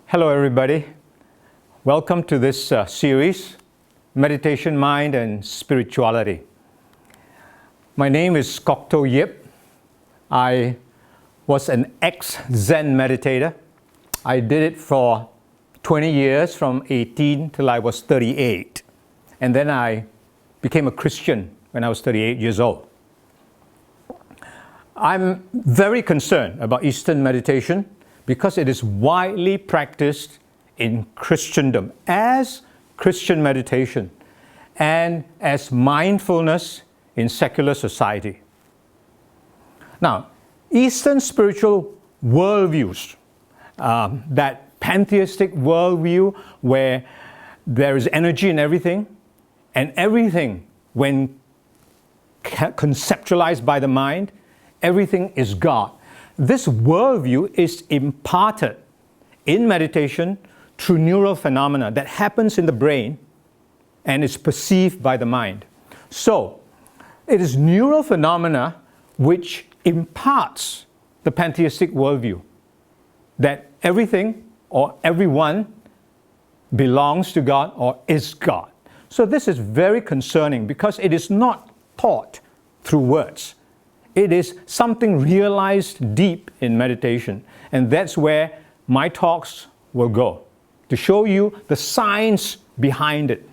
Hello everybody. Welcome to this series, Meditation, Mind and Spirituality. My name is Kok-To Yip. I was an ex-Zen meditator. I did it for 20 years, from 18 till I was 38. And then I became a Christian when I was 38 years old. I'm very concerned about Eastern meditation because it is widely practiced in Christendom as Christian meditation and as mindfulness in secular society. Now, Eastern spiritual worldviews, that pantheistic worldview where there is energy in everything, and everything, when conceptualized by the mind, everything is God. This worldview is imparted in meditation through neural phenomena that happens in the brain and is perceived by the mind. So, it is neural phenomena which imparts the pantheistic worldview that everything or everyone belongs to God or is God. So this is very concerning because it is not taught through words. It is something realized deep in meditation. And that's where my talks will go, to show you the science behind it.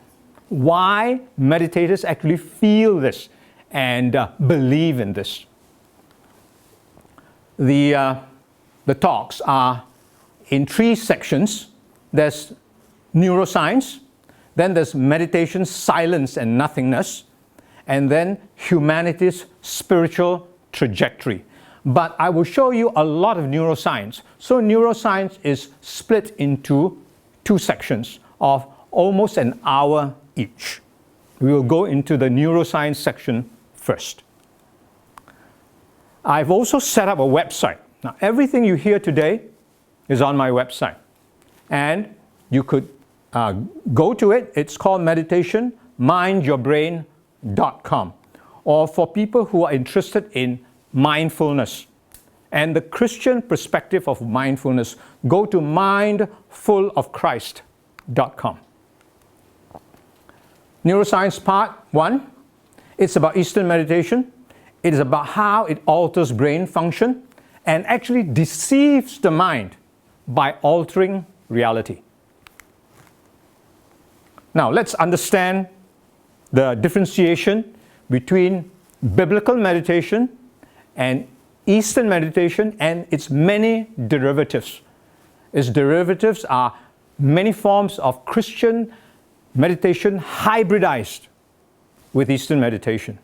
Why meditators actually feel this and believe in this. The talks are in three sections. There's neuroscience, then there's meditation, silence and nothingness, and then humanity's spiritual trajectory. But I will show you a lot of neuroscience. So neuroscience is split into two sections of almost an hour each. We will go into the neuroscience section first. I've also set up a website. Now, everything you hear today is on my website. And you could go to it. It's called meditationmindyourbrain.com. Or for people who are interested in mindfulness and the Christian perspective of mindfulness, go to mindfulofchrist.com. Neuroscience part 1, it's about Eastern meditation. It is about how it alters brain function and actually deceives the mind by altering reality. Now let's understand the differentiation between biblical meditation and Eastern meditation and its many derivatives. Its derivatives are many forms of Christian meditation hybridized with Eastern meditation.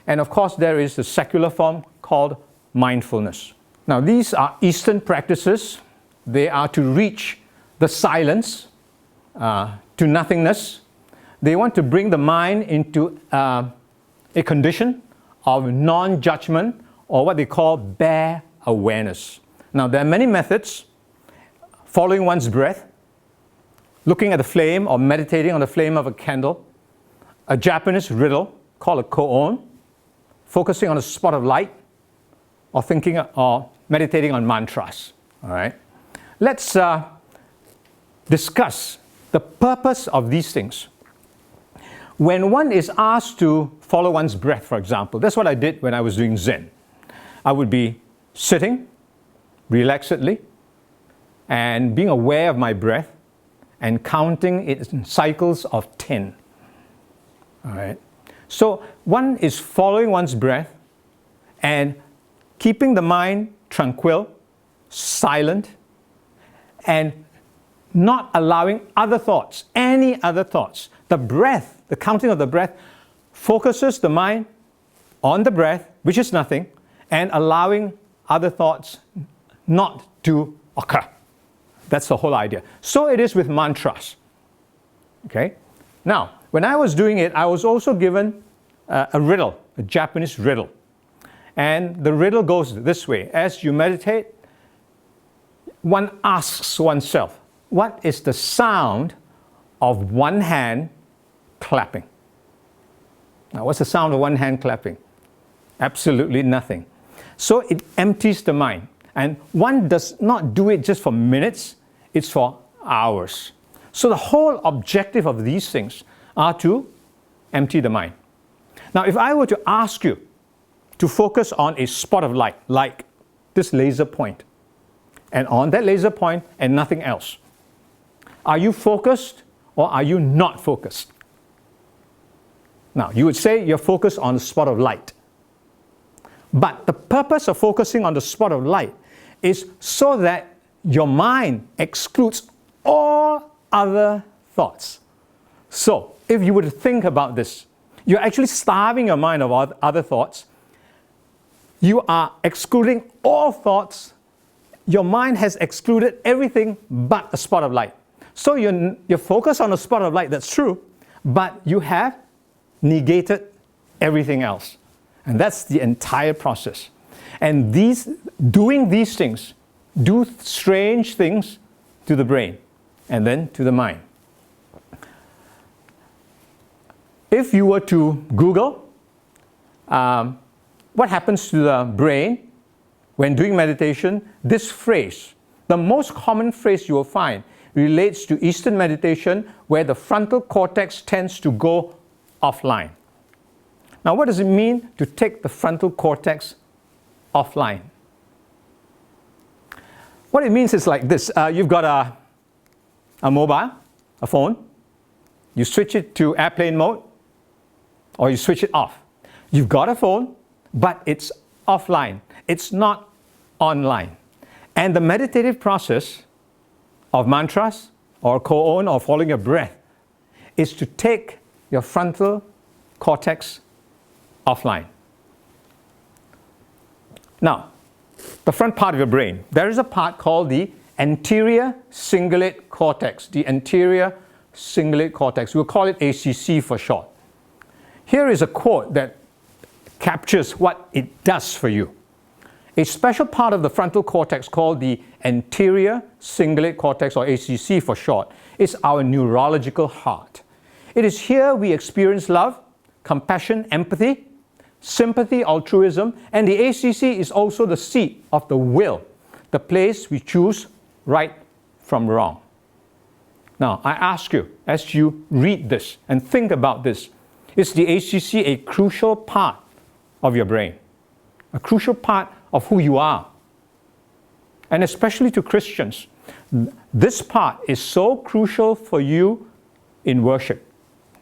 And of course there is the secular form called mindfulness. Now these are Eastern practices. They are to reach the silence, to nothingness. They want to bring the mind into a condition of non-judgment, or what they call bare awareness. Now there are many methods: following one's breath, looking at the flame or meditating on the flame of a candle, a Japanese riddle called a koan, focusing on a spot of light, or thinking or meditating on mantras. All right. Let's discuss the purpose of these things. When one is asked to follow one's breath, for example, that's what I did when I was doing Zen. I would be sitting relaxedly and being aware of my breath and counting it in cycles of 10. All right. So one is following one's breath and keeping the mind tranquil, silent, and not allowing other thoughts, any other thoughts. The breath, the counting of the breath, focuses the mind on the breath, which is nothing, and allowing other thoughts not to occur. That's the whole idea. So it is with mantras. Okay? Now, when I was doing it, I was also given a riddle, a Japanese riddle. And the riddle goes this way. As you meditate, one asks oneself, what is the sound of one hand clapping? Now, what's the sound of one hand clapping? Absolutely nothing. So it empties the mind. And one does not do it just for minutes, it's for hours. So the whole objective of these things are to empty the mind. Now, if I were to ask you to focus on a spot of light, like this laser point, and on that laser point and nothing else, are you focused or are you not focused? Now, you would say you're focused on the spot of light. But the purpose of focusing on the spot of light is so that your mind excludes all other thoughts. So, if you were to think about this, you're actually starving your mind of other thoughts. You are excluding all thoughts. Your mind has excluded everything but a spot of light. So you're focused on a spot of light, that's true, but you have negated everything else. And that's the entire process. And doing these things do strange things to the brain and then to the mind. If you were to Google what happens to the brain when doing meditation, this phrase, the most common phrase you will find, relates to Eastern meditation where the frontal cortex tends to go offline. Now, what does it mean to take the frontal cortex offline? What it means is like this. You've got a mobile, a phone. You switch it to airplane mode or you switch it off. You've got a phone, but it's offline. It's not online. And the meditative process of mantras or koan or following your breath is to take your frontal cortex offline. Now, the front part of your brain, there is a part called the anterior cingulate cortex. The anterior cingulate cortex. We'll call it ACC for short. Here is a quote that captures what it does for you. A special part of the frontal cortex called the anterior cingulate cortex, or ACC for short, is our neurological heart. It is here we experience love, compassion, empathy, sympathy, altruism, and the ACC is also the seat of the will, the place we choose right from wrong. Now, I ask you, as you read this and think about this, is the ACC a crucial part of your brain? A crucial part of who you are? And especially to Christians, this part is so crucial for you in worship,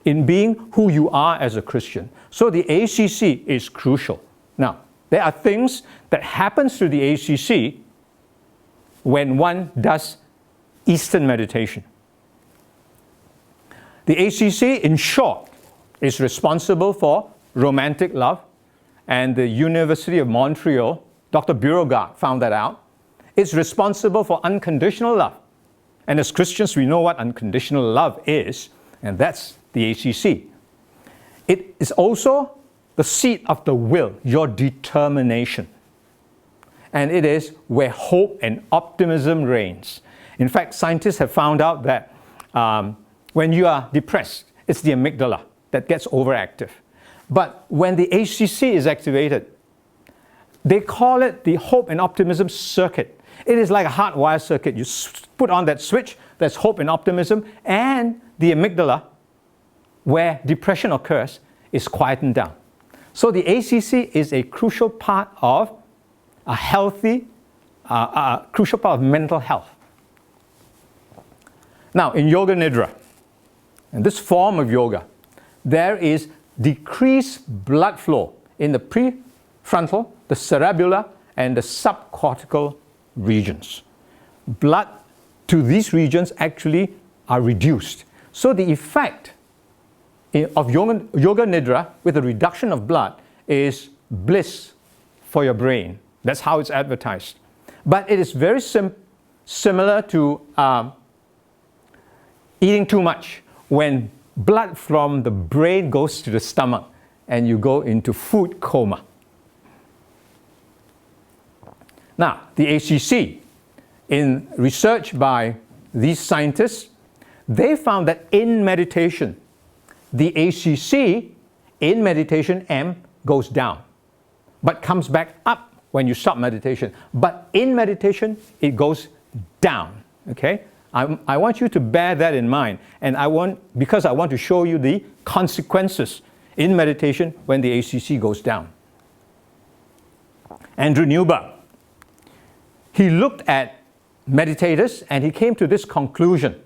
in being who you are as a Christian. So the ACC is crucial. Now, there are things that happens to the ACC when one does Eastern meditation. The ACC, in short, is responsible for romantic love, and the University of Montreal, Dr. Beauregard found that out. It's responsible for unconditional love. And as Christians, we know what unconditional love is, and that's the ACC. It is also the seat of the will, your determination. And it is where hope and optimism reigns. In fact, scientists have found out that when you are depressed, it's the amygdala that gets overactive. But when the ACC is activated, they call it the hope and optimism circuit. It is like a hardwire circuit. You put on that switch, there's hope and optimism, and the amygdala, where depression occurs, is quietened down. So the ACC is a crucial part of a healthy, crucial part of mental health. Now, in Yoga Nidra, in this form of yoga, there is decreased blood flow in the prefrontal, the cerebellar, and the subcortical regions. Blood to these regions actually are reduced. So the effect of yoga nidra with a reduction of blood is bliss for your brain. That's how it's advertised. But it is very similar to eating too much, when blood from the brain goes to the stomach and you go into food coma. Now, the ACC, in research by these scientists, they found that in meditation, the ACC in meditation M goes down, but comes back up when you stop meditation. But in meditation, it goes down, okay? I want you to bear that in mind. And because I want to show you the consequences in meditation when the ACC goes down. Andrew Newberg, he looked at meditators and he came to this conclusion.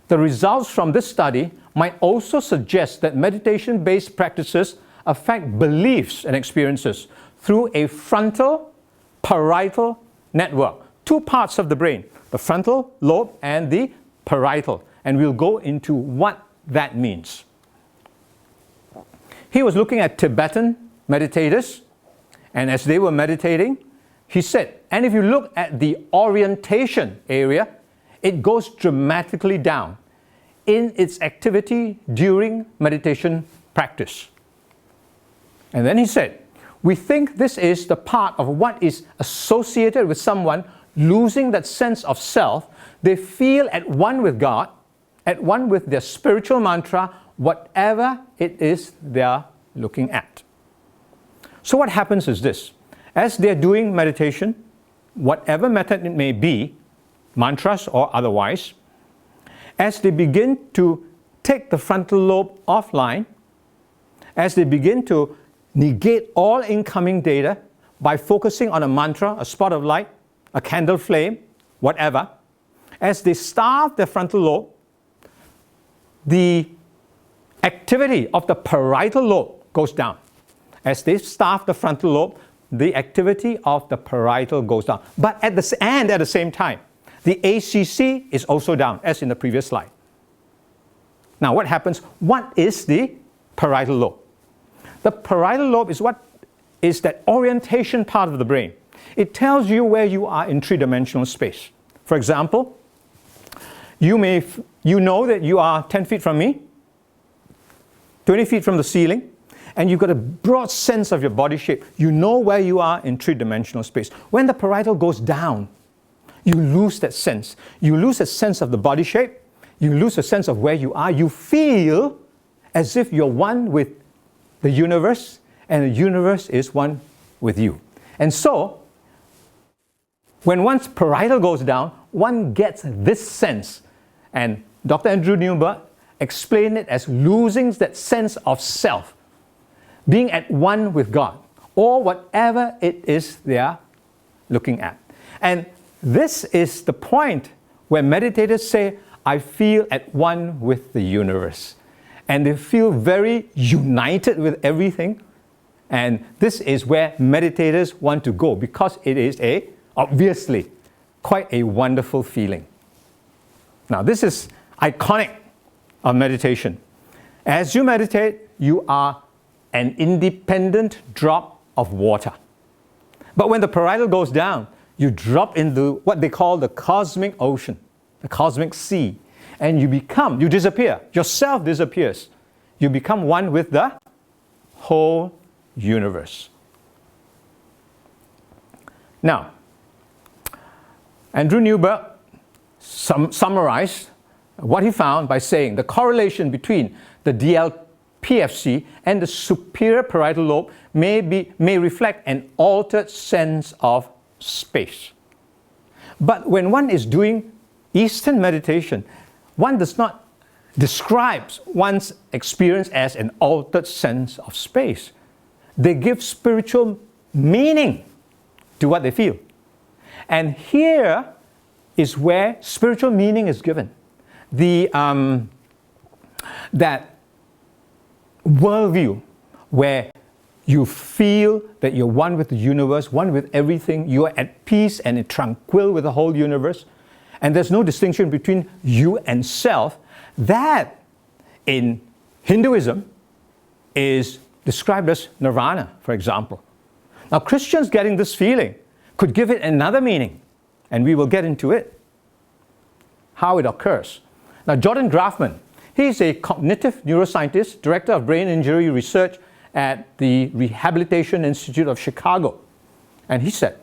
The results from this study might also suggest that meditation-based practices affect beliefs and experiences through a frontal-parietal network. Two parts of the brain, the frontal lobe and the parietal. And we'll go into what that means. He was looking at Tibetan meditators, and as they were meditating, he said, and if you look at the orientation area, it goes dramatically down in its activity during meditation practice. And then he said, we think this is the part of what is associated with someone losing that sense of self. They feel at one with God, at one with their spiritual mantra, whatever it is they are looking at. So what happens is this. As they're doing meditation, whatever method it may be, mantras or otherwise, as they begin to take the frontal lobe offline, as they begin to negate all incoming data by focusing on a mantra, a spot of light, a candle flame, whatever, as they starve their frontal lobe, the activity of the parietal lobe goes down. As they starve the frontal lobe, the activity of the parietal goes down. But at the same time, the ACC is also down, as in the previous slide. Now what happens? What is the parietal lobe? The parietal lobe is that orientation part of the brain. It tells you where you are in three-dimensional space. For example, you know that you are 10 feet from me, 20 feet from the ceiling, and you've got a broad sense of your body shape. You know where you are in three-dimensional space. When the parietal goes down, you lose that sense. You lose a sense of the body shape. You lose a sense of where you are. You feel as if you're one with the universe, and the universe is one with you. And so, when one's parietal goes down, one gets this sense. And Dr. Andrew Newberg explained it as losing that sense of self, being at one with God, or whatever it is they are looking at. And this is the point where meditators say, I feel at one with the universe. And they feel very united with everything. And this is where meditators want to go, because it is obviously quite a wonderful feeling. Now this is iconic of meditation. As you meditate, you are an independent drop of water. But when the parietal goes down, you drop into what they call the cosmic ocean, the cosmic sea, and you disappear. Yourself disappears. You become one with the whole universe. Now, Andrew Newberg summarized what he found by saying the correlation between the DLPFC and the superior parietal lobe may reflect an altered sense of space. But when one is doing Eastern meditation, one does not describe one's experience as an altered sense of space. They give spiritual meaning to what they feel. And here is where spiritual meaning is given. That worldview where you feel that you're one with the universe, one with everything, you are at peace and tranquil with the whole universe, and there's no distinction between you and self. That in Hinduism is described as nirvana, for example. Now Christians getting this feeling could give it another meaning, and we will get into it, how it occurs. Now Jordan Grafman, he's a cognitive neuroscientist, director of brain injury research at the Rehabilitation Institute of Chicago. And he said,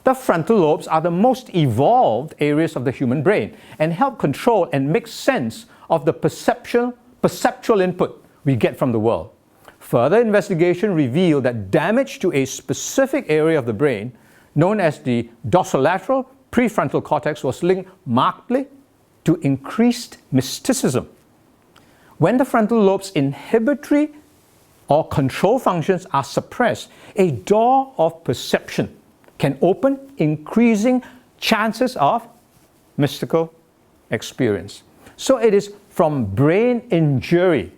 the frontal lobes are the most evolved areas of the human brain and help control and make sense of the perceptual input we get from the world. Further investigation revealed that damage to a specific area of the brain, known as the dorsolateral prefrontal cortex, was linked markedly to increased mysticism. When the frontal lobe's inhibitory or control functions are suppressed, a door of perception can open, increasing chances of mystical experience. So it is from brain injury,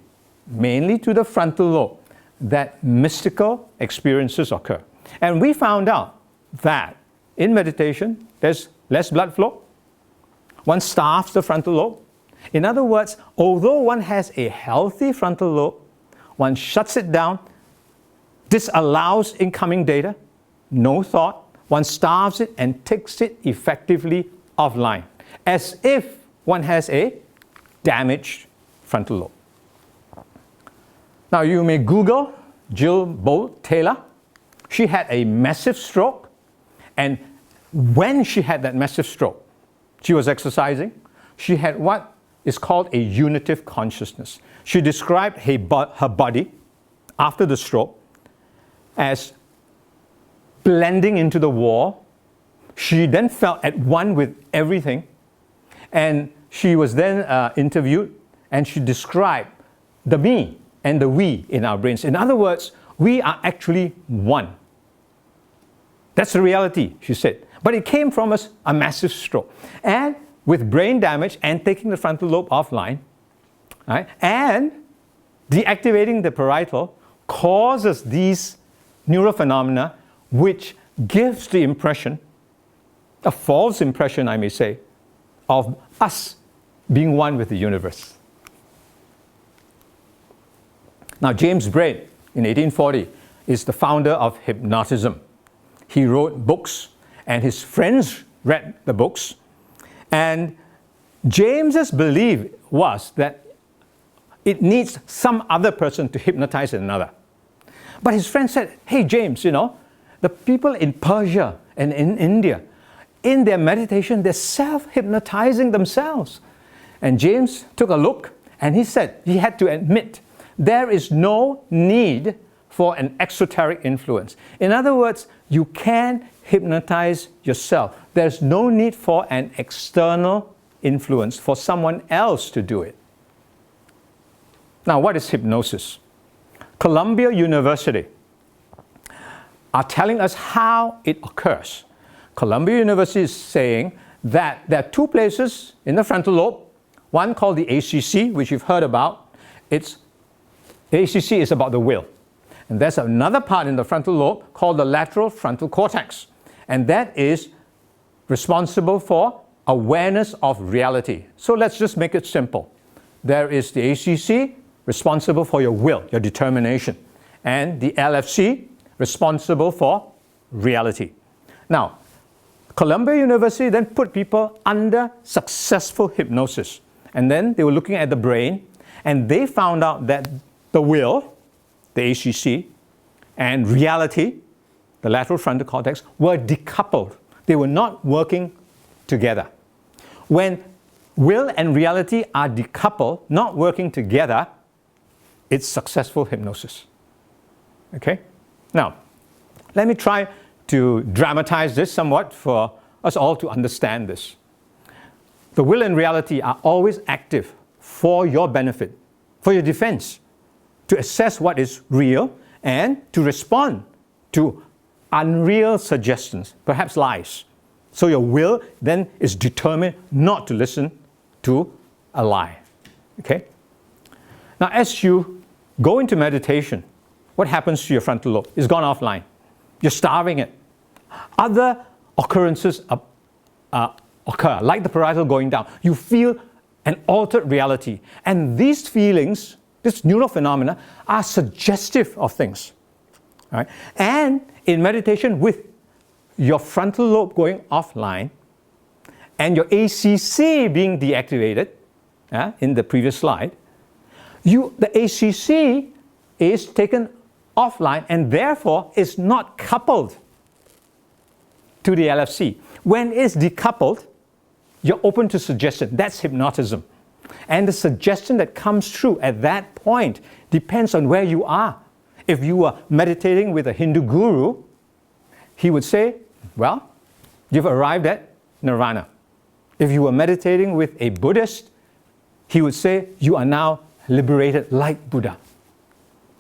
mainly to the frontal lobe, that mystical experiences occur. And we found out that in meditation, there's less blood flow. One starves the frontal lobe. In other words, although one has a healthy frontal lobe, one shuts it down, disallows incoming data, no thought, one starves it and takes it effectively offline, as if one has a damaged frontal lobe. Now you may Google Jill Bolte Taylor. She had a massive stroke, and when she had that massive stroke, she was exercising, she had what is called a unitive consciousness. She described her body after the stroke as blending into the wall. She then felt at one with everything, and she was then interviewed, and she described the me and the we in our brains. In other words, we are actually one. That's the reality, she said. But it came from a massive stroke. And with brain damage and taking the frontal lobe offline, right, and deactivating the parietal causes these neurophenomena, which gives the impression, a false impression, I may say, of us being one with the universe. Now, James Braid, in 1840, is the founder of hypnotism. He wrote books, and his friends read the books. And James's belief was that it needs some other person to hypnotize another. But his friend said, hey, James, the people in Persia and in India, in their meditation, they're self-hypnotizing themselves. And James took a look, and he said, he had to admit, there is no need for an exoteric influence. In other words, you can hypnotize yourself. There's no need for an external influence, for someone else to do it. Now, what is hypnosis? Columbia University are telling us how it occurs. Columbia University is saying that there are two places in the frontal lobe, one called the ACC, which you've heard about. The ACC is about the will. And there's another part in the frontal lobe called the lateral frontal cortex. And that is responsible for awareness of reality. So let's just make it simple. There is the ACC, responsible for your will, your determination. And the LFC, responsible for reality. Now, Columbia University then put people under successful hypnosis. And then they were looking at the brain, and they found out that the will, the ACC, and reality, the lateral frontal cortex, were decoupled. They were not working together. When will and reality are decoupled, not working together, it's successful hypnosis. Okay? Now, let me try to dramatize this somewhat for us all to understand this. The will and reality are always active for your benefit, for your defense, to assess what is real and to respond to unreal suggestions, perhaps lies. So your will then is determined not to listen to a lie. Okay? Now, as you go into meditation, what happens to your frontal lobe? It's gone offline. You're starving it. Other occurrences occur, like the parietal going down. You feel an altered reality. And these feelings, this neural phenomena, are suggestive of things. Right? And in meditation, with your frontal lobe going offline and your ACC being deactivated, in the previous slide, the ACC is taken offline and therefore is not coupled to the LFC. When it's decoupled, you're open to suggestion. That's hypnotism. And the suggestion that comes through at that point depends on where you are. If you are meditating with a Hindu guru, he would say, well, you've arrived at nirvana. If you were meditating with a Buddhist, he would say, you are now liberated like Buddha.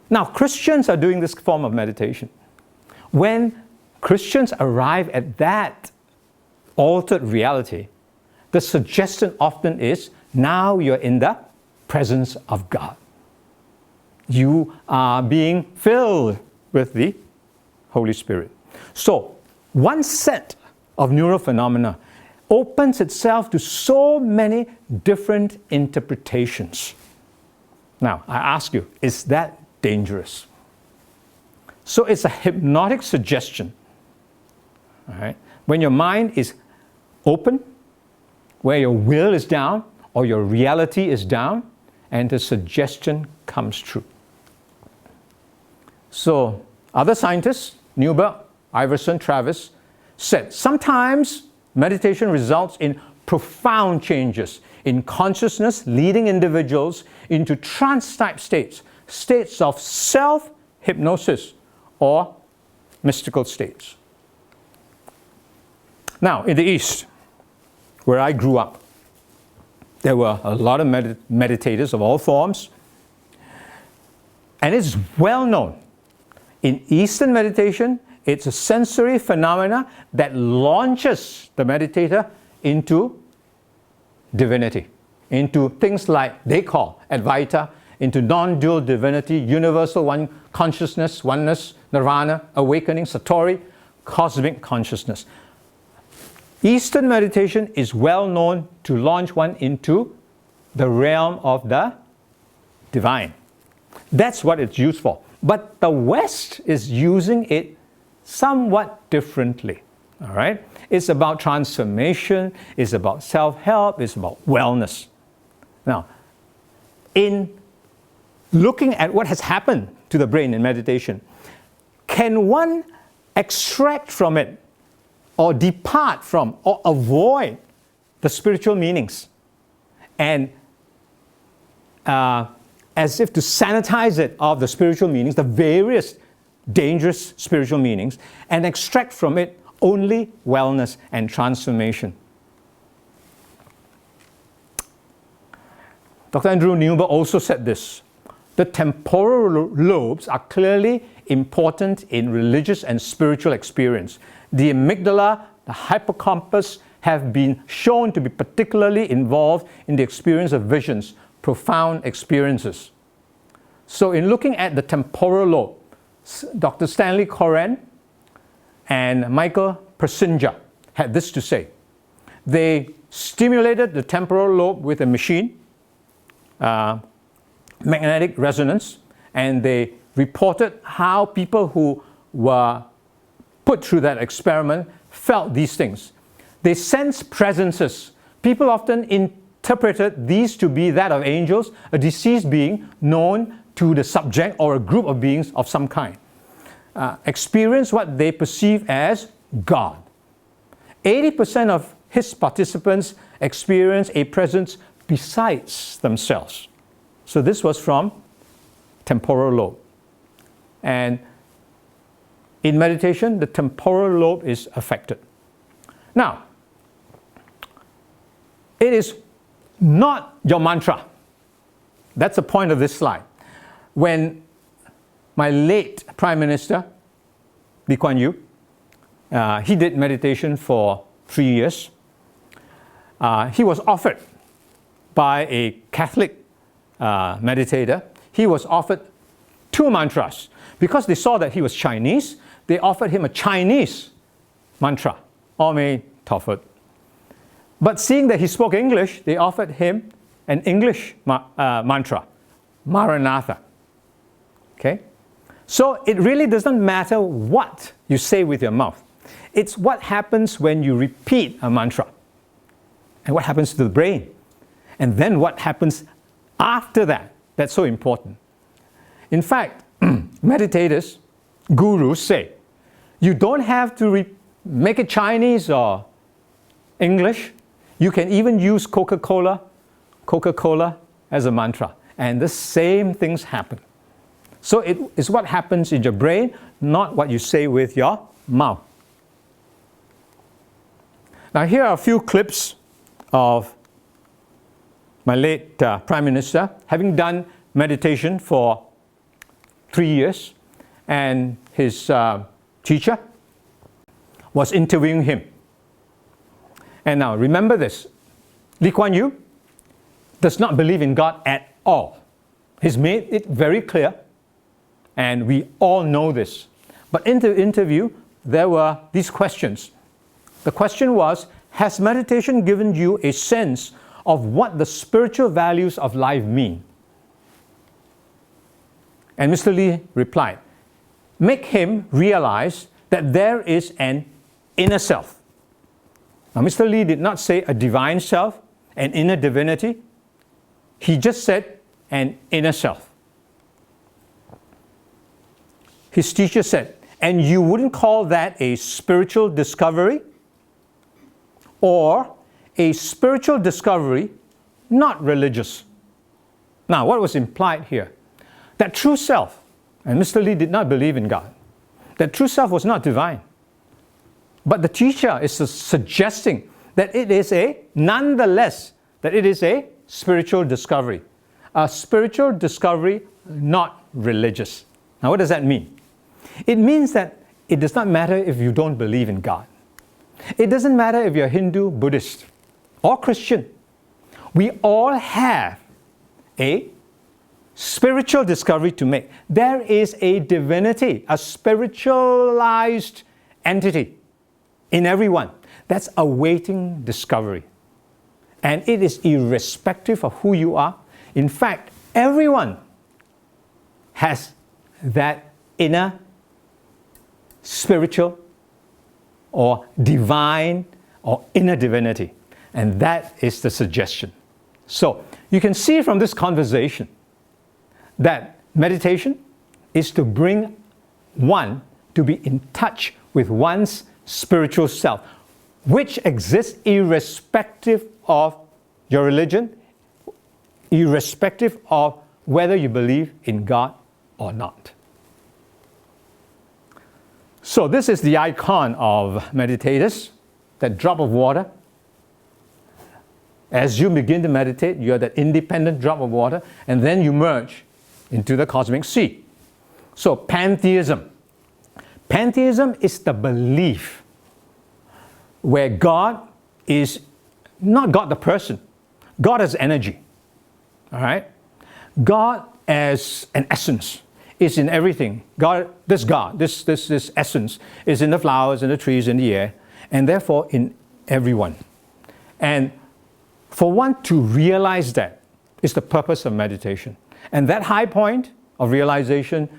Now, Christians are doing this form of meditation. When Christians arrive at that altered reality, the suggestion often is, now you're in the presence of God. You are being filled with the Holy Spirit. So, one set of neural phenomena opens itself to so many different interpretations. Now, I ask you, is that dangerous? So it's a hypnotic suggestion. All right? When your mind is open, where your will is down or your reality is down, and the suggestion comes true. So other scientists, Newberg, Iverson, Travis, said sometimes meditation results in profound changes in consciousness, leading individuals into trance-type states, states of self-hypnosis or mystical states. Now, in the East, where I grew up, there were a lot of meditators of all forms, and it's well known. In Eastern meditation, it's a sensory phenomena that launches the meditator into divinity, into things like they call Advaita, into non-dual divinity, universal one consciousness, oneness, nirvana, awakening, satori, cosmic consciousness. Eastern meditation is well known to launch one into the realm of the divine. That's what it's used for. But the West is using it somewhat differently. All right? It's about transformation, it's about self-help, it's about wellness. Now, in looking at what has happened to the brain in meditation, can one extract from it or depart from or avoid the spiritual meanings and as if to sanitize it of the spiritual meanings, the various dangerous spiritual meanings, and extract from it only wellness and transformation? Dr. Andrew Newberg also said this: the temporal lobes are clearly important in religious and spiritual experience. The amygdala, the hippocampus have been shown to be particularly involved in the experience of visions, profound experiences. So in looking at the temporal lobe, Dr. Stanley Coren and Michael Persinger had this to say. They stimulated the temporal lobe with a machine, magnetic resonance, and they reported how people who were put through that experiment felt these things. They sensed presences. People often interpreted these to be that of angels, a deceased being known to the subject or a group of beings of some kind. Experience what they perceive as God. 80% of his participants experienced a presence besides themselves. So this was from temporal lobe. And in meditation, the temporal lobe is affected. Now, it is not your mantra. That's the point of this slide. When my late Prime Minister, Lee Kuan Yew, he did meditation for 3 years. He was offered by a Catholic meditator, he was offered 2 mantras. Because they saw that he was Chinese, they offered him a Chinese mantra, Ome Tofut. But seeing that he spoke English, they offered him an English mantra, Maranatha. Okay? So it really doesn't matter what you say with your mouth. It's what happens when you repeat a mantra. And what happens to the brain. And then what happens after that. That's so important. In fact, meditators, gurus say, you don't have to make it Chinese or English. You can even use Coca-Cola as a mantra. And the same things happen. So it is what happens in your brain, not what you say with your mouth. Now here are a few clips of my late Prime Minister, having done meditation for 3 years, and his teacher was interviewing him. And now remember this, Lee Kuan Yew does not believe in God at all. He's made it very clear, and we all know this. But in the interview, there were these questions. The question was, has meditation given you a sense of what the spiritual values of life mean? And Mr. Lee replied, make him realize that there is an inner self. Now, Mr. Lee did not say a divine self, an inner divinity. He just said an inner self. His teacher said, and you wouldn't call that a spiritual discovery? Or a spiritual discovery not religious? Now, what was implied here? That true self, and Mr. Lee did not believe in God, that true self was not divine. But the teacher is suggesting that it is nonetheless, that it is a spiritual discovery. A spiritual discovery, not religious. Now, what does that mean? It means that it does not matter if you don't believe in God. It doesn't matter if you're Hindu, Buddhist, or Christian. We all have a spiritual discovery to make. There is a divinity, a spiritualized entity in everyone that's awaiting discovery. And it is irrespective of who you are. In fact, everyone has that inner spiritual or divine or inner divinity. And that is the suggestion. So you can see from this conversation that meditation is to bring one to be in touch with one's spiritual self, which exists irrespective of your religion, irrespective of whether you believe in God or not. So this is the icon of meditators, that drop of water. As you begin to meditate, you're that independent drop of water, and then you merge into the cosmic sea. So pantheism. Pantheism is the belief where God is not God the person, God as energy. All right? God as an essence is in everything. This essence is in the flowers, in the trees, in the air, and therefore in everyone. And for one to realize that is the purpose of meditation. And that high point of realization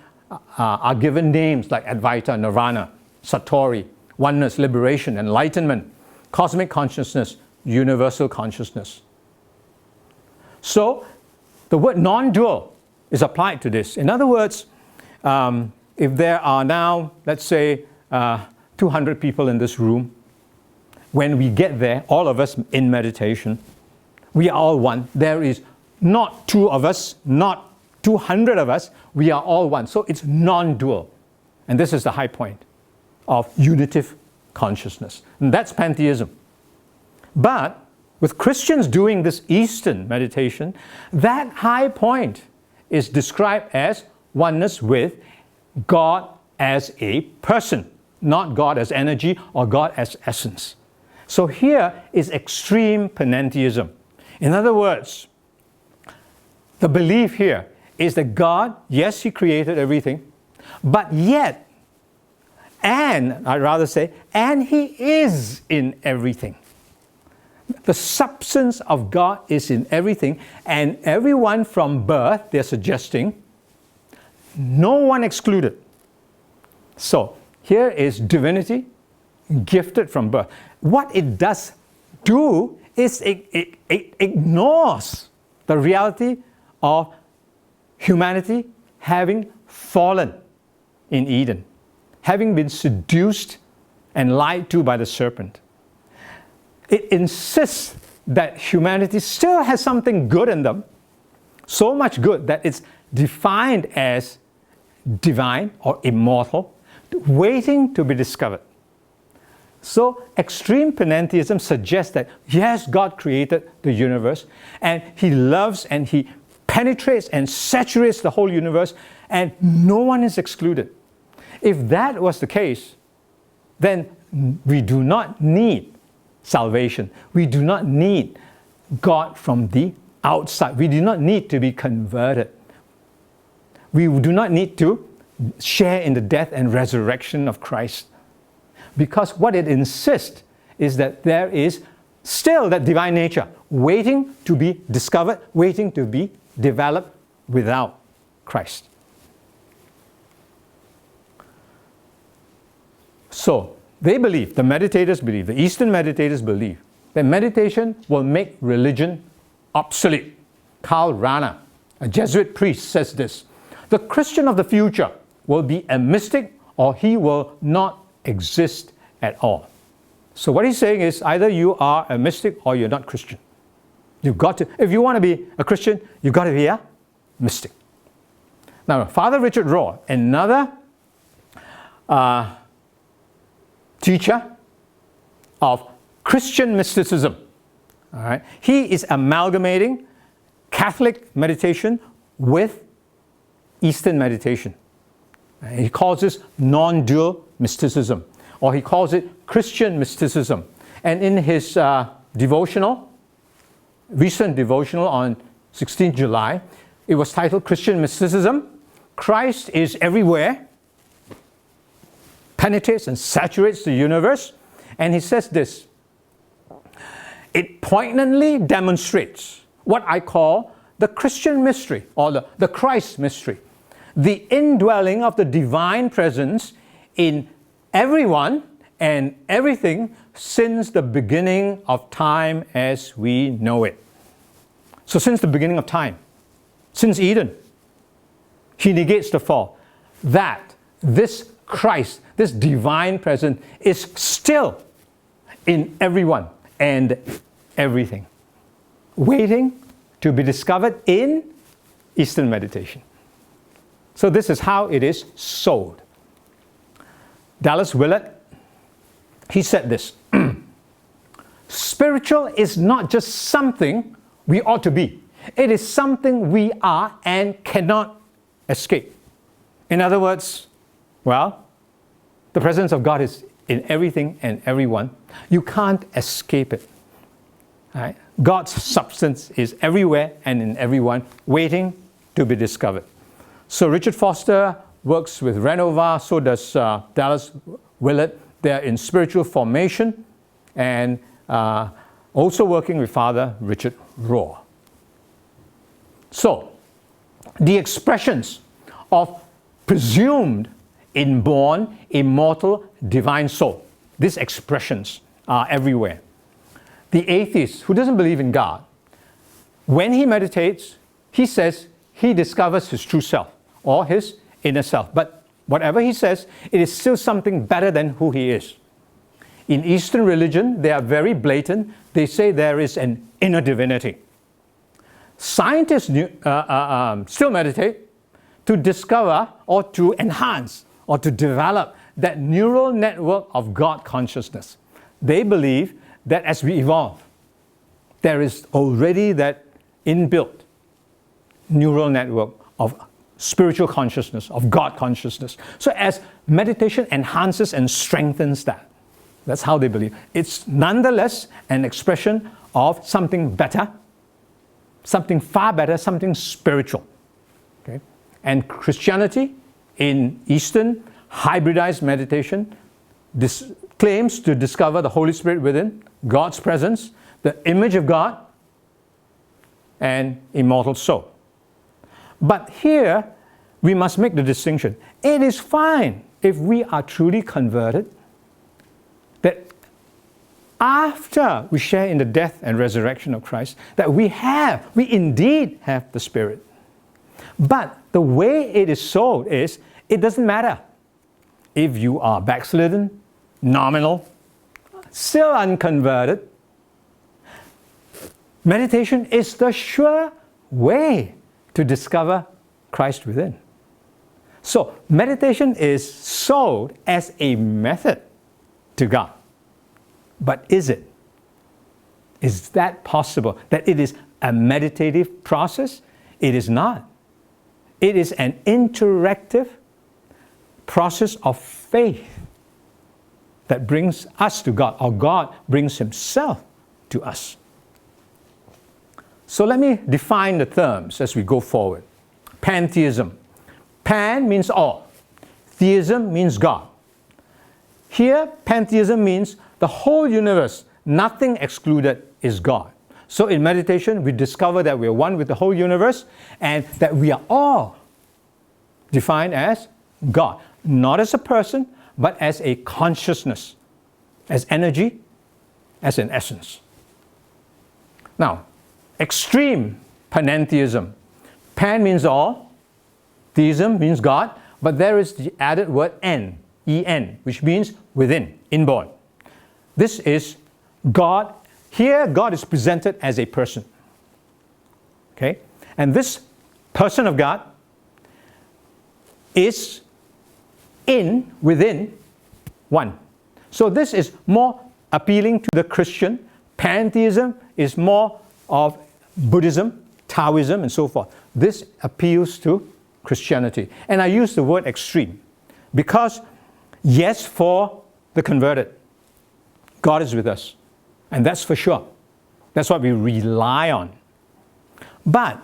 are given names like Advaita, Nirvana, Satori, oneness, liberation, enlightenment, cosmic consciousness, universal consciousness. So the word non-dual is applied to this. In other words, if there are now, let's say, 200 people in this room, when we get there, all of us in meditation, we are all one. There is not two of us, not 200 of us, we are all one. So it's non-dual. And this is the high point of unitive consciousness. And that's pantheism. But with Christians doing this Eastern meditation, that high point is described as oneness with God as a person, not God as energy or God as essence. So here is extreme panentheism. In other words, the belief here is that God, yes, He created everything, but yet, and I'd rather say, and He is in everything. The substance of God is in everything, and everyone from birth, they're suggesting, no one excluded. So here is divinity gifted from birth. What it does do is it ignores the reality of humanity having fallen in Eden, having been seduced and lied to by the serpent. It insists that humanity still has something good in them, so much good that it's defined as divine or immortal, waiting to be discovered. So extreme panentheism suggests that yes, God created the universe and He loves and He penetrates and saturates the whole universe and no one is excluded. If that was the case, then we do not need salvation. We do not need God from the outside. We do not need to be converted. We do not need to share in the death and resurrection of Christ. Because what it insists is that there is still that divine nature waiting to be discovered, waiting to be developed without Christ. So, they believe, the meditators believe, the Eastern meditators believe, that meditation will make religion obsolete. Karl Rahner, a Jesuit priest, says this: the Christian of the future will be a mystic or he will not exist at all. So what he's saying is either you are a mystic or you're not Christian. You've got to, if you want to be a Christian, you've got to be a mystic. Now, Father Richard Rohr, another teacher of Christian mysticism, all right, he is amalgamating Catholic meditation with Eastern meditation. He calls this non-dual mysticism, or he calls it Christian mysticism. And in his recent devotional on 16th July, it was titled Christian Mysticism, Christ is Everywhere, Penetrates and Saturates the Universe. And he says this: it poignantly demonstrates what I call the Christian mystery, or the Christ mystery, the indwelling of the divine presence in everyone and everything since the beginning of time as we know it. So since the beginning of time, since Eden, he negates the fall, that this Christ, this divine presence is still in everyone and everything, waiting to be discovered in Eastern meditation. So this is how it is sold. Dallas Willett, he said this: spiritual is not just something we ought to be. It is something we are and cannot escape. In other words, well, the presence of God is in everything and everyone. You can't escape it. Right? God's substance is everywhere and in everyone, waiting to be discovered. So Richard Foster works with Renovar, so does Dallas Willett. They're in spiritual formation and also working with Father Richard Rohr. So, the expressions of presumed inborn, immortal, divine soul, these expressions are everywhere. The atheist who doesn't believe in God, when he meditates, he says he discovers his true self or his inner self. But whatever he says, it is still something better than who he is. In Eastern religion, they are very blatant. They say there is an inner divinity. Scientists still meditate to discover or to enhance or to develop that neural network of God consciousness. They believe that as we evolve, there is already that inbuilt neural network of spiritual consciousness, of God consciousness. So as meditation enhances and strengthens that, that's how they believe. It's nonetheless an expression of something better, something far better, something spiritual. Okay? And Christianity in Eastern hybridized meditation claims to discover the Holy Spirit within, God's presence, the image of God, and immortal soul. But here, we must make the distinction. It is fine if we are truly converted, that after we share in the death and resurrection of Christ, that we indeed have the Spirit. But the way it is sold is, it doesn't matter if you are backslidden, nominal, still unconverted. Meditation is the sure way to discover Christ within. So meditation is sold as a method to God. But is it? Is that possible? That it is a meditative process? It is not. It is an interactive process of faith that brings us to God, or God brings Himself to us. So let me define the terms as we go forward. Pantheism. Pan means all. Theism means God. Here, pantheism means the whole universe, nothing excluded, is God. So in meditation, we discover that we are one with the whole universe and that we are all defined as God. Not as a person, but as a consciousness, as energy, as an essence. Now, extreme panentheism. Pan means all, theism means God, but there is the added word en, en, which means within, inborn. This is God. Here, God is presented as a person. Okay? And this person of God is within one. So this is more appealing to the Christian. Pantheism is more of Buddhism, Taoism, and so forth. This appeals to Christianity. And I use the word extreme because, yes, for the converted, God is with us. And that's for sure. That's what we rely on. But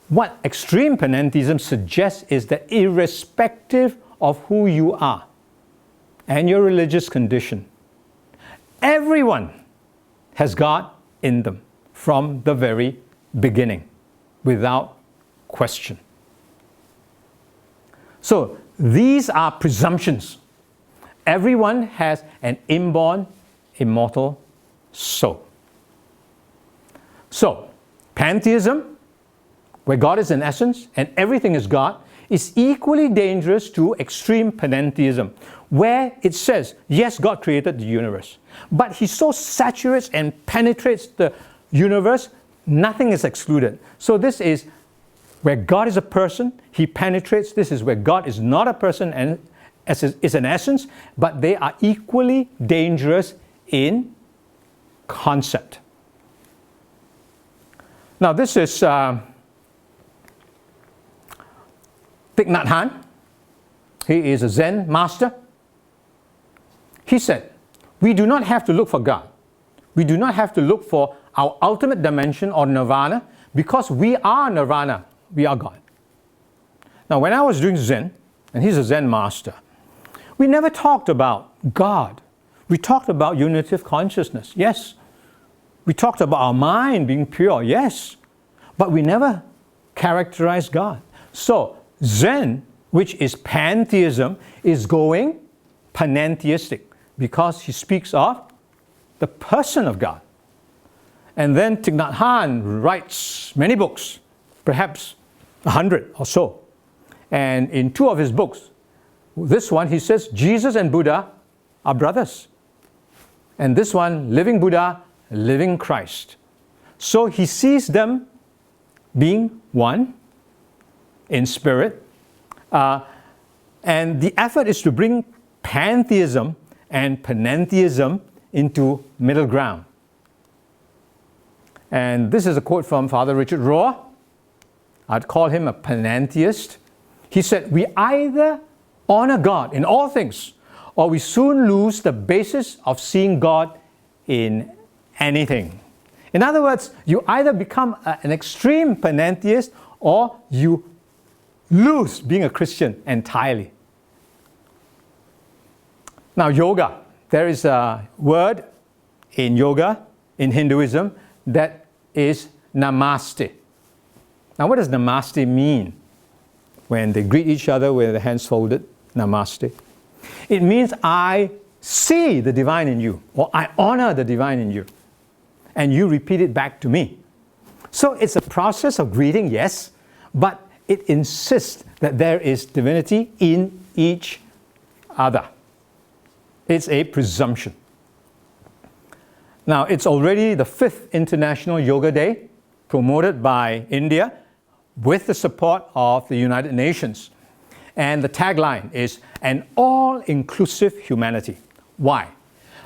what extreme panentheism suggests is that irrespective of who you are and your religious condition, everyone has God in them from the very beginning, without question. So these are presumptions. Everyone has an inborn, immortal soul. So, pantheism, where God is an essence and everything is God, is equally dangerous to extreme panentheism, where it says, yes, God created the universe, but He so saturates and penetrates the universe, nothing is excluded. So this is where God is a person, He penetrates. This is where God is not a person and is an essence, but they are equally dangerous in concept. Now this is Thich Nhat Hanh. He is a Zen master. He said, we do not have to look for God. We do not have to look for our ultimate dimension or nirvana, because we are nirvana. We are God. Now when I was doing Zen, and he's a Zen master, we never talked about God. We talked about unity of consciousness, yes. We talked about our mind being pure, yes. But we never characterized God. So Zen, which is pantheism, is going panentheistic because he speaks of the person of God. And then Thich Nhat Hanh writes many books, perhaps 100 or so. And in two of his books, this one he says Jesus and Buddha are brothers. And this one, Living Buddha, Living Christ. So he sees them being one in spirit. And the effort is to bring pantheism and panentheism into middle ground. And this is a quote from Father Richard Rohr. I'd call him a panentheist. He said, we either honor God in all things, or we soon lose the basis of seeing God in anything. In other words, you either become an extreme panentheist, or you lose being a Christian entirely. Now, yoga. There is a word in yoga, in Hinduism, that is namaste. Now, what does namaste mean? When they greet each other with their hands folded, namaste. It means I see the divine in you, or I honor the divine in you. And you repeat it back to me. So it's a process of greeting, yes, but it insists that there is divinity in each other. It's a presumption. Now, it's already the 5th International Yoga Day, promoted by India with the support of the United Nations. And the tagline is an all-inclusive humanity. Why?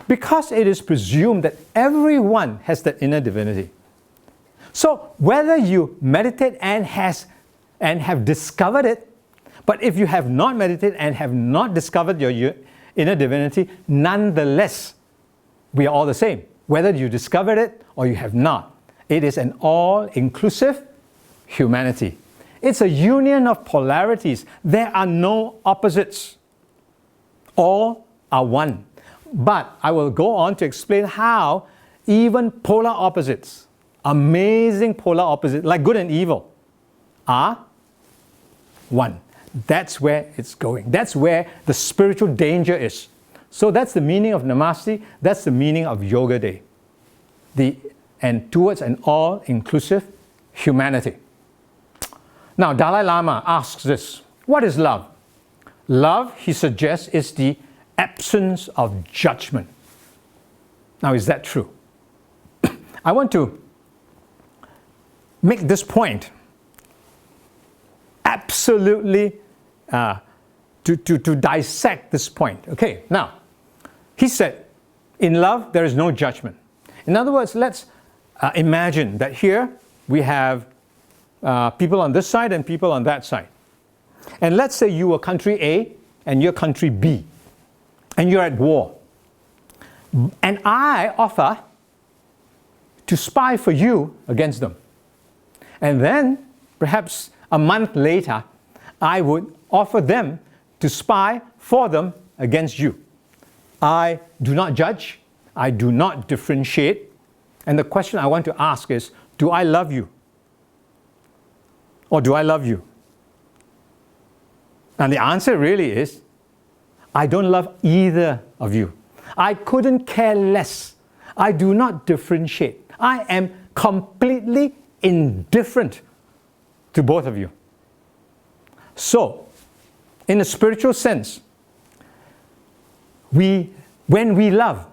Because it is presumed that everyone has that inner divinity. So whether you meditate and have discovered it, but if you have not meditated and have not discovered your inner divinity, nonetheless, we are all the same. Whether you discovered it or you have not, it is an all-inclusive humanity. It's a union of polarities. There are no opposites. All are one. But I will go on to explain how even polar opposites, amazing polar opposites, like good and evil, are one. That's where it's going. That's where the spiritual danger is. So that's the meaning of Namaste. That's the meaning of Yoga Day. And towards an all-inclusive humanity. Now, Dalai Lama asks this, what is love? Love, he suggests, is the absence of judgment. Now, is that true? I want to make this point absolutely to dissect this point. Okay, now, he said, in love, there is no judgment. In other words, let's imagine that here we have people on this side and people on that side. And let's say you are country A and you're country B, and you're at war. And I offer to spy for you against them. And then, perhaps a month later, I would offer them to spy for them against you. I do not judge. I do not differentiate. And the question I want to ask is, do I love you? Or do I love you? And the answer really is, I don't love either of you. I couldn't care less. I do not differentiate. I am completely indifferent to both of you. So, in a spiritual sense, when we love,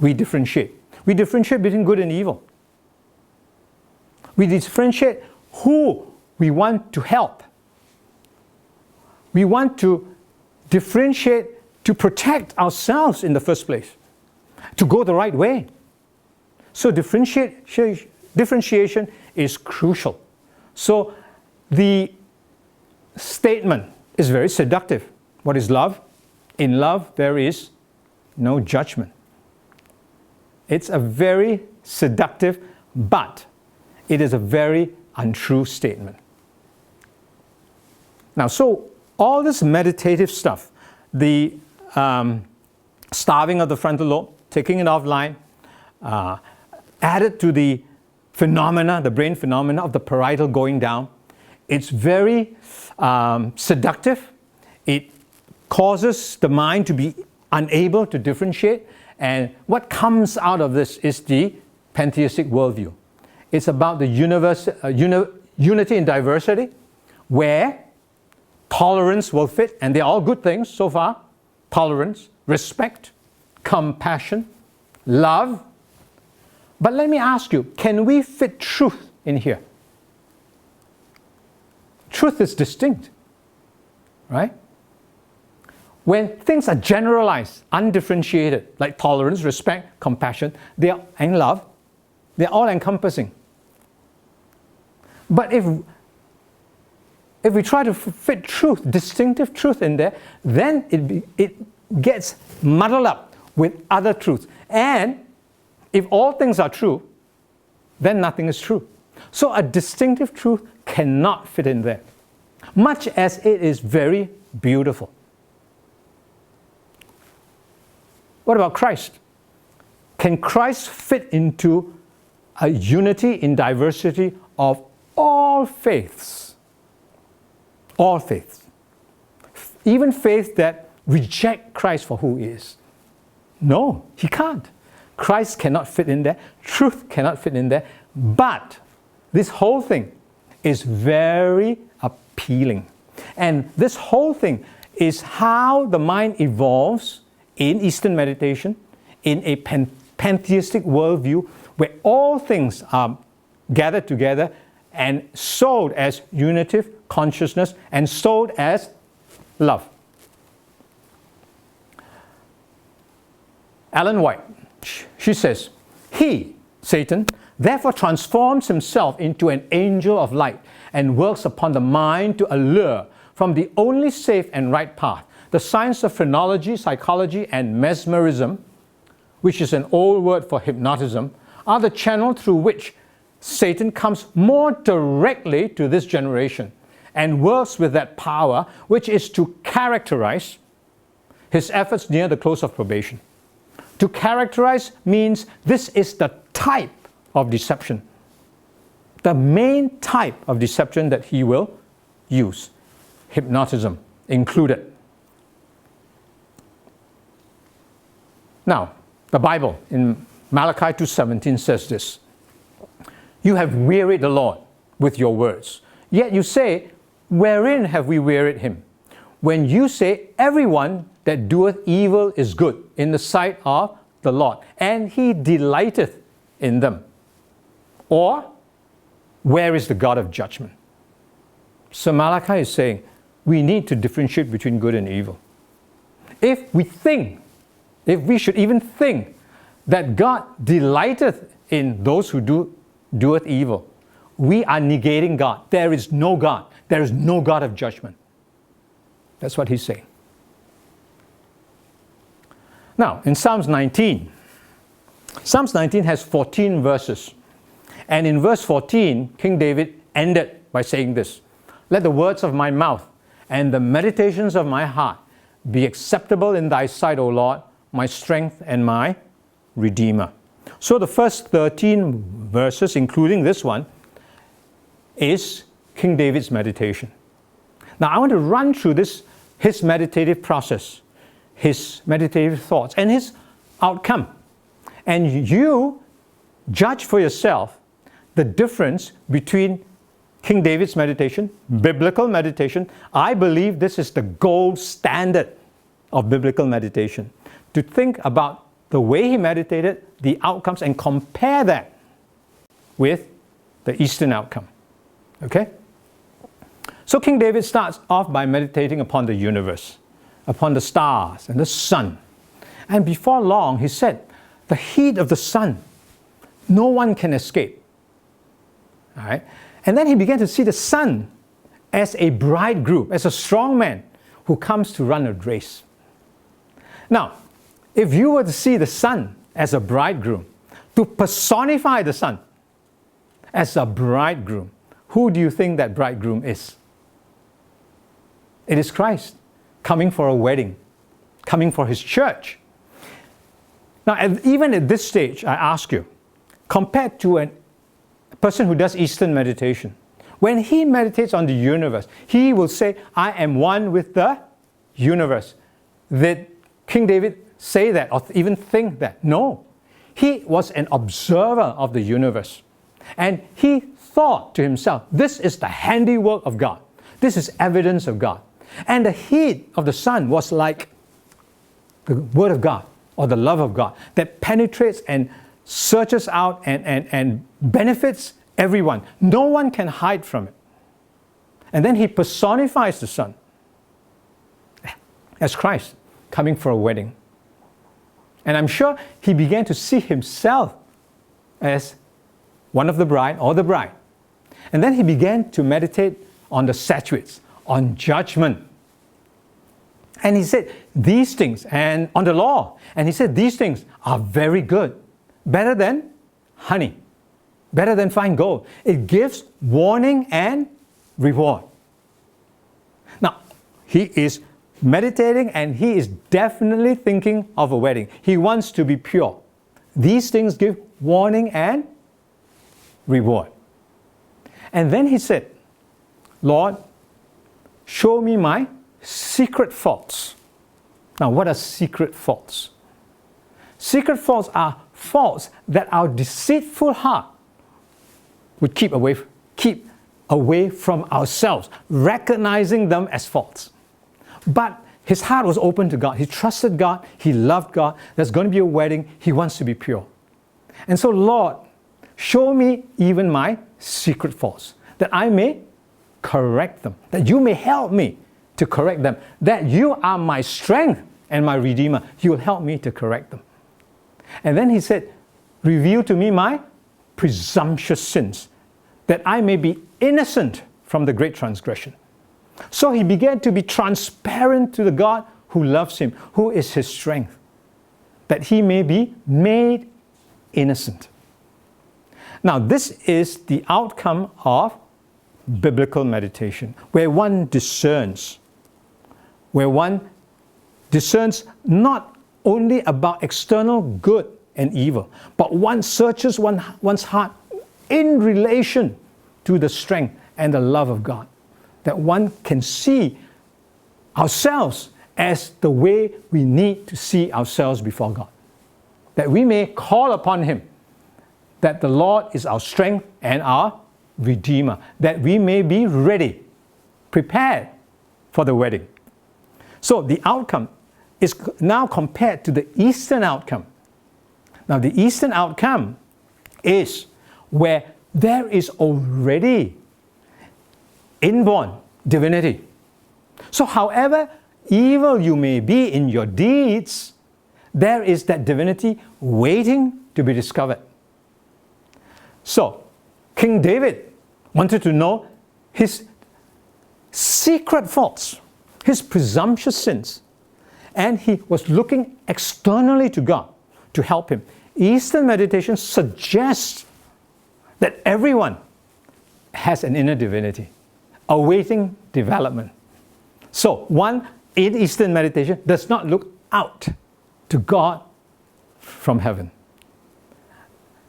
we differentiate. We differentiate between good and evil. We differentiate who we want to help. We want to differentiate to protect ourselves in the first place, to go the right way. So differentiation is crucial. So the statement is very seductive. What is love? In love, there is no judgment. It's a very seductive, but it is a very untrue statement. Now, so all this meditative stuff, the starving of the frontal lobe, taking it offline, added to the phenomena, the brain phenomena of the parietal going down, it's very seductive. It causes the mind to be unable to differentiate. And what comes out of this is the pantheistic worldview. It's about the unity in diversity, where tolerance will fit, and they're all good things so far. Tolerance, respect, compassion, love. But let me ask you, can we fit truth in here? Truth is distinct, right? When things are generalized, undifferentiated, like tolerance, respect, compassion, and love, they're all encompassing. But if we try to fit truth, distinctive truth in there, then it gets muddled up with other truths. And if all things are true, then nothing is true. So a distinctive truth cannot fit in there, much as it is very beautiful. What about Christ? Can Christ fit into a unity in diversity of all faiths? All faiths. Even faiths that reject Christ for who he is. No, he can't. Christ cannot fit in there. Truth cannot fit in there. But this whole thing is very appealing. And this whole thing is how the mind evolves in Eastern meditation, in a pantheistic worldview, where all things are gathered together and sold as unitive consciousness and sold as love. Ellen White, she says, he, Satan, therefore transforms himself into an angel of light and works upon the mind to allure from the only safe and right path. The science of phrenology, psychology, and mesmerism, which is an old word for hypnotism, are the channel through which Satan comes more directly to this generation and works with that power, which is to characterize his efforts near the close of probation. To characterize means this is the type of deception, the main type of deception that he will use, hypnotism included. Now, the Bible in Malachi 2:17 says this, you have wearied the Lord with your words. Yet you say, wherein have we wearied him? When you say, everyone that doeth evil is good in the sight of the Lord, and he delighteth in them. Or, where is the God of judgment? So Malachi is saying, we need to differentiate between good and evil. If we should even think that God delighteth in those who doeth evil, we are negating God. There is no God. There is no God of judgment. That's what he's saying. Now, in Psalms 19 has 14 verses. And in verse 14, King David ended by saying this, let the words of my mouth and the meditations of my heart be acceptable in thy sight, O Lord, my strength and my Redeemer. So the first 13 verses, including this one, is King David's meditation. Now I want to run through his meditative process, his meditative thoughts, and his outcome. And you judge for yourself the difference between King David's meditation, biblical meditation. I believe this is the gold standard of biblical meditation. To think about the way he meditated, the outcomes, and compare that with the Eastern outcome. Okay? So King David starts off by meditating upon the universe, upon the stars and the sun. And before long, he said, the heat of the sun, no one can escape. All right? And then he began to see the sun as a bridegroom, as a strong man who comes to run a race. Now, if you were to see the sun as a bridegroom, to personify the sun as a bridegroom, who do you think that bridegroom is? It is Christ, coming for a wedding, coming for his church. Now, even at this stage, I ask you, compared to a person who does Eastern meditation, when he meditates on the universe, he will say, I am one with the universe. Did King David say that or even think that? No. He was an observer of the universe. And he thought to himself, this is the handiwork of God. This is evidence of God. And the heat of the sun was like the word of God or the love of God that penetrates and searches out and benefits everyone. No one can hide from it. And then he personifies the sun as Christ coming for a wedding. And I'm sure he began to see himself as one of the bride or the bride. And then he began to meditate on the statutes, on judgment. And he said, these things, and on the law. And he said, these things are very good, better than honey, better than fine gold. It gives warning and reward. Now, he is meditating and he is definitely thinking of a wedding. He wants to be pure. These things give warning and reward. And then he said, Lord, show me my secret faults. Now, what are secret faults? Secret faults are faults that our deceitful heart would keep away from ourselves, recognizing them as faults. But his heart was open to God. He trusted God. He loved God. There's going to be a wedding. He wants to be pure. And so, Lord, show me even my secret faults, that I may correct them, that you may help me to correct them, that you are my strength and my Redeemer. You will help me to correct them. And then he said, reveal to me my presumptuous sins, that I may be innocent from the great transgression. So he began to be transparent to the God who loves him, who is his strength, that he may be made innocent. Now, this is the outcome of biblical meditation, where one discerns not only about external good and evil, but one searches one's heart in relation to the strength and the love of God, that one can see ourselves as the way we need to see ourselves before God, that we may call upon him, that the Lord is our strength and our Redeemer, that we may be ready, prepared for the wedding. So the outcome is now compared to the Eastern outcome. Now the Eastern outcome is where there is already inborn divinity. So however evil you may be in your deeds, there is that divinity waiting to be discovered. So King David wanted to know his secret faults, his presumptuous sins, and he was looking externally to God to help him. Eastern meditation suggests that everyone has an inner divinity awaiting development. So one in Eastern meditation does not look out to God from heaven.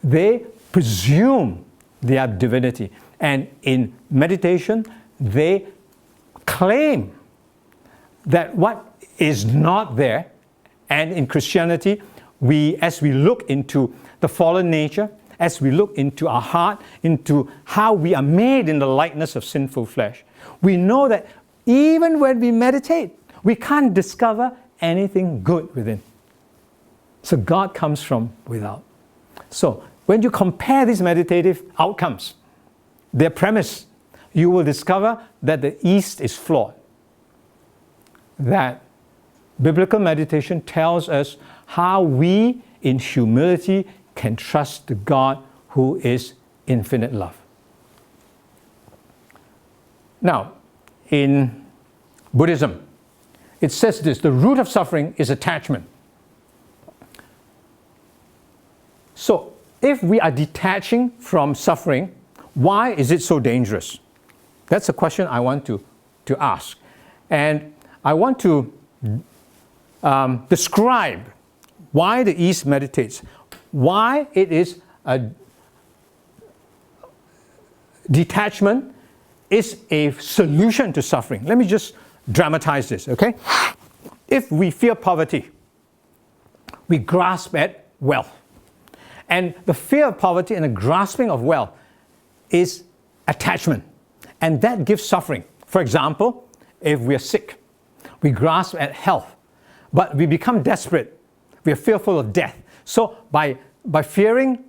They presume their divinity, and in meditation they claim that what is not there. And in Christianity, as we look into the fallen nature, as we look into our heart, into how we are made in the likeness of sinful flesh, we know that even when we meditate, we can't discover anything good within. So God comes from without. So when you compare these meditative outcomes, their premise, you will discover that the East is flawed. That biblical meditation tells us how we, in humility, can trust the God who is infinite love. Now, in Buddhism, it says this: the root of suffering is attachment. So, if we are detaching from suffering, why is it so dangerous? That's a question I want to ask. And I want to describe why the East meditates, why it is a detachment is a solution to suffering. Let me just dramatize this, okay? If we fear poverty, we grasp at wealth. And the fear of poverty and the grasping of wealth is attachment. And that gives suffering. For example, if we are sick, we grasp at health, but we become desperate. We are fearful of death. So by fearing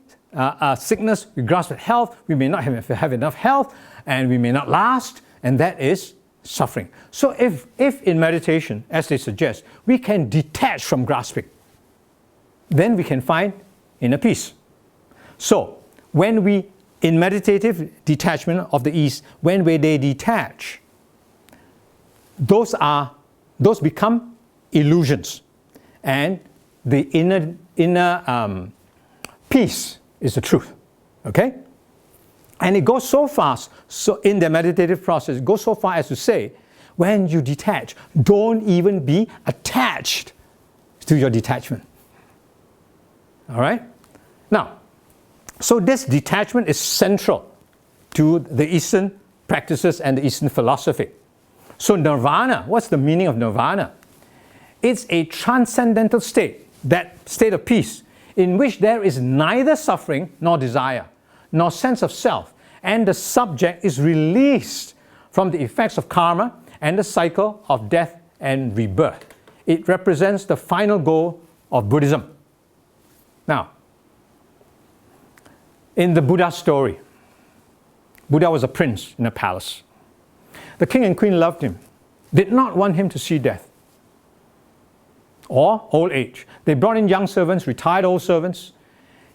sickness, we grasp at health. We may not have enough health, and we may not last, and that is suffering. So if in meditation, as they suggest, we can detach from grasping, then we can find inner peace. So when we, in meditative detachment of the East, when they detach, those become illusions, and the inner peace is the truth. Okay? And it goes so fast, so in the meditative process, it goes so far as to say, when you detach, don't even be attached to your detachment. All right? Now, so this detachment is central to the Eastern practices and the Eastern philosophy. So nirvana, what's the meaning of nirvana? It's a transcendental state, that state of peace, in which there is neither suffering nor desire, nor sense of self, and the subject is released from the effects of karma and the cycle of death and rebirth. It represents the final goal of Buddhism. Now, in the Buddha story, Buddha was a prince in a palace. The king and queen loved him, did not want him to see death. or old age. They brought in young servants, retired old servants.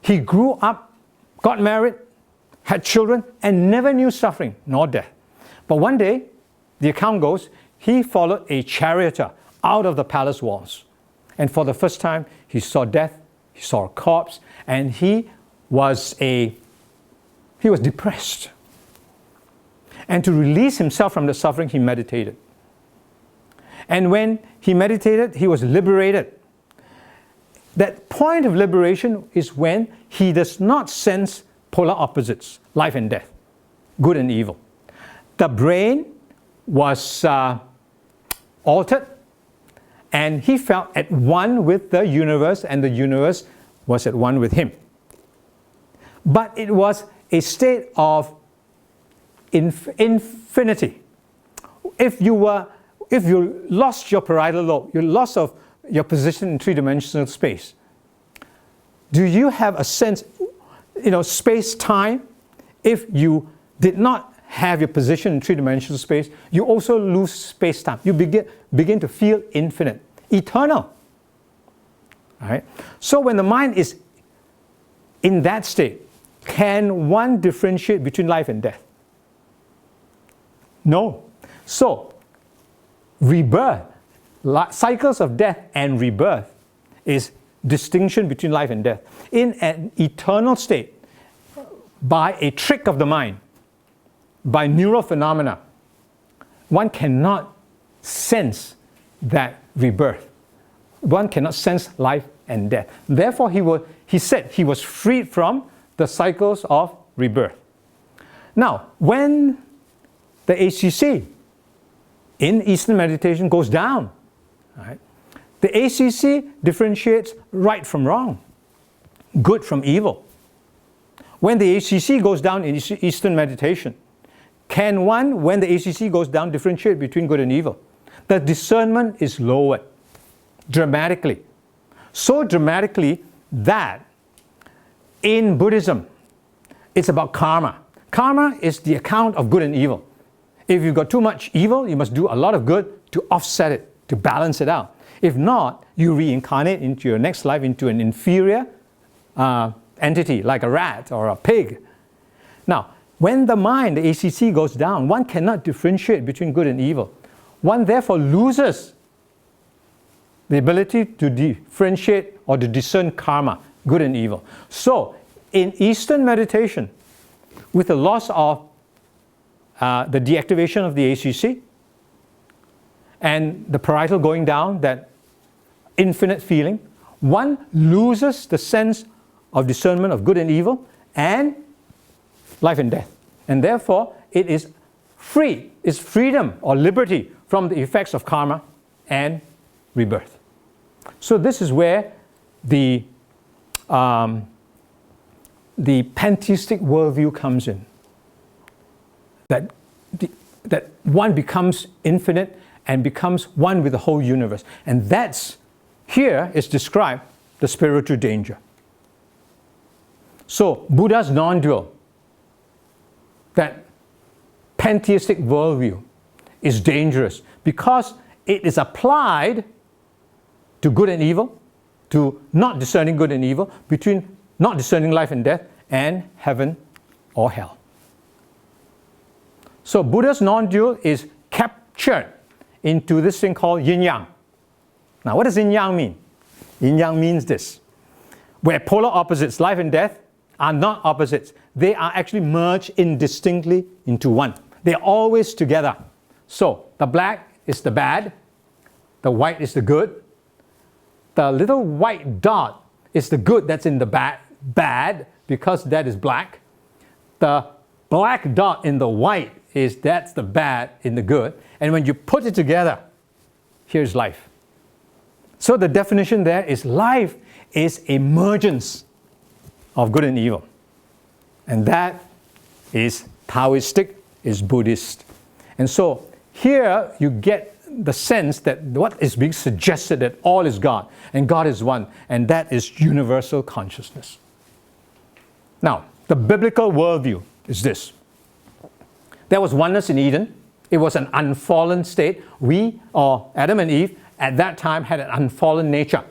He grew up, got married, had children, and never knew suffering nor death. But one day, the account goes, he followed a charioteer out of the palace walls. And for the first time, he saw death, he saw a corpse, and he was depressed. And to release himself from the suffering, he meditated. And when he meditated, he was liberated. That point of liberation is when he does not sense polar opposites, life and death, good and evil. The brain was altered, and he felt at one with the universe, and the universe was at one with him. But it was a state of infinity. If you lost your parietal lobe, you lost of your position in three-dimensional space, do you have a sense, space-time? If you did not have your position in three-dimensional space, you also lose space-time. You begin to feel infinite, eternal. All right? So when the mind is in that state, can one differentiate between life and death? No. So, rebirth, cycles of death and rebirth is distinction between life and death. In an eternal state, by a trick of the mind, by neural phenomena, one cannot sense that rebirth. One cannot sense life and death. Therefore, he said he was freed from the cycles of rebirth. Now, when the ACC in Eastern meditation goes down, right, the ACC differentiates right from wrong, good from evil. When the ACC goes down in Eastern meditation, can one, when the ACC goes down, differentiate between good and evil? The discernment is lowered dramatically. So dramatically that in Buddhism, it's about karma. Karma is the account of good and evil. If you've got too much evil, you must do a lot of good to offset it, to balance it out. If not, you reincarnate into your next life into an inferior entity, like a rat or a pig. Now, when the mind, the ACC, goes down, one cannot differentiate between good and evil. One therefore loses the ability to differentiate or to discern karma, good and evil. So, in Eastern meditation, with the loss of the deactivation of the ACC and the parietal going down, that infinite feeling, one loses the sense of discernment of good and evil and life and death. And therefore, it is free, it's freedom or liberty from the effects of karma and rebirth. So this is where the pantheistic worldview comes in. That one becomes infinite and becomes one with the whole universe. And that's, here is described the spiritual danger. So Buddha's non-dual, that pantheistic worldview, is dangerous because it is applied to good and evil, to not discerning good and evil, between not discerning life and death, and heaven or hell. So Buddha's non-dual is captured into this thing called yin-yang. Now what does yin-yang mean? Yin-yang means this: where polar opposites, life and death, are not opposites. They are actually merged indistinctly into one. They are always together. So the black is the bad, the white is the good. The little white dot is the good that's in the bad because that is black. The black dot in the white that's the bad in the good. And when you put it together, here's life. So the definition there is life is a emergence of good and evil. And that is Taoistic, is Buddhist. And so here you get the sense that what is being suggested, that all is God and God is one, and that is universal consciousness. Now, the biblical worldview is this. There was oneness in Eden. It was an unfallen state. We, or Adam and Eve, at that time had an unfallen nature.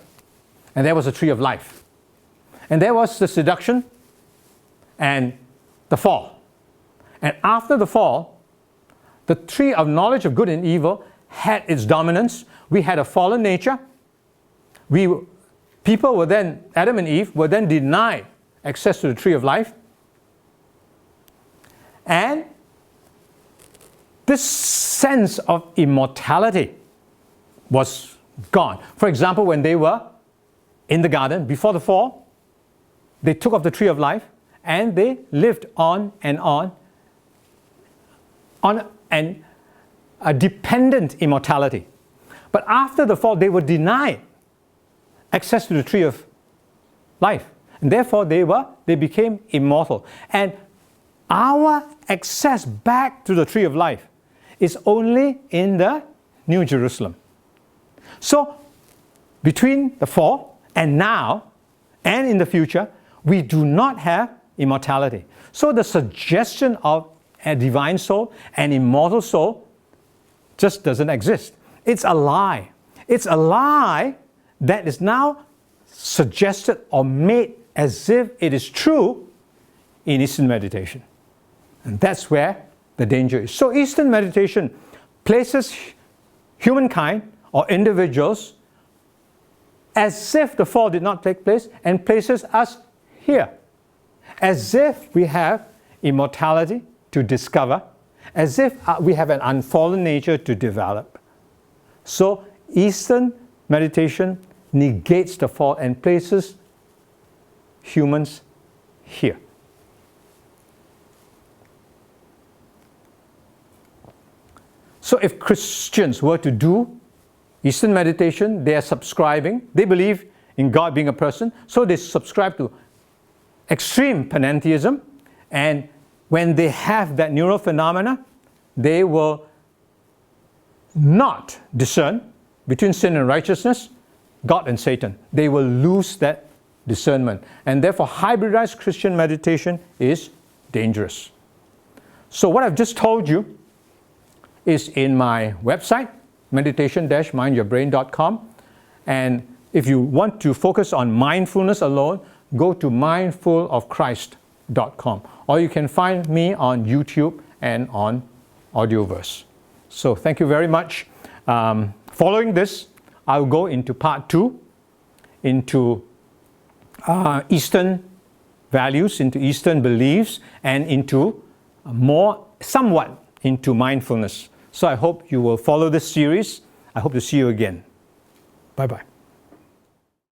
And there was a tree of life. And there was the seduction and the fall. And after the fall, the tree of knowledge of good and evil had its dominance. We had a fallen nature. People were then, Adam and Eve, were then denied access to the tree of life. And this sense of immortality was gone. For example, when they were in the garden before the fall, they took of the tree of life and they lived on a dependent immortality. But after the fall, they were denied access to the tree of life. And therefore, they became immortal. And our access back to the tree of life is only in the New Jerusalem. So, between the fall and now, and in the future, we do not have immortality. So the suggestion of a divine soul, an immortal soul, just doesn't exist. It's a lie. It's a lie that is now suggested or made as if it is true in Eastern meditation. And that's where the danger is. So Eastern meditation places humankind or individuals as if the fall did not take place and places us here. As if we have immortality to discover, as if we have an unfallen nature to develop. So Eastern meditation negates the fall and places humans here. So if Christians were to do Eastern meditation, they are subscribing, they believe in God being a person, so they subscribe to extreme panentheism, and when they have that neural phenomena, they will not discern between sin and righteousness, God and Satan. They will lose that discernment. And therefore, hybridized Christian meditation is dangerous. So what I've just told you is in my website, meditation-mindyourbrain.com. And if you want to focus on mindfulness alone, go to mindfulofchrist.com. Or you can find me on YouTube and on Audioverse. So thank you very much. Following this, I'll go into part 2, into Eastern values, into Eastern beliefs, and into somewhat into mindfulness. So I hope you will follow this series. I hope to see you again. Bye-bye.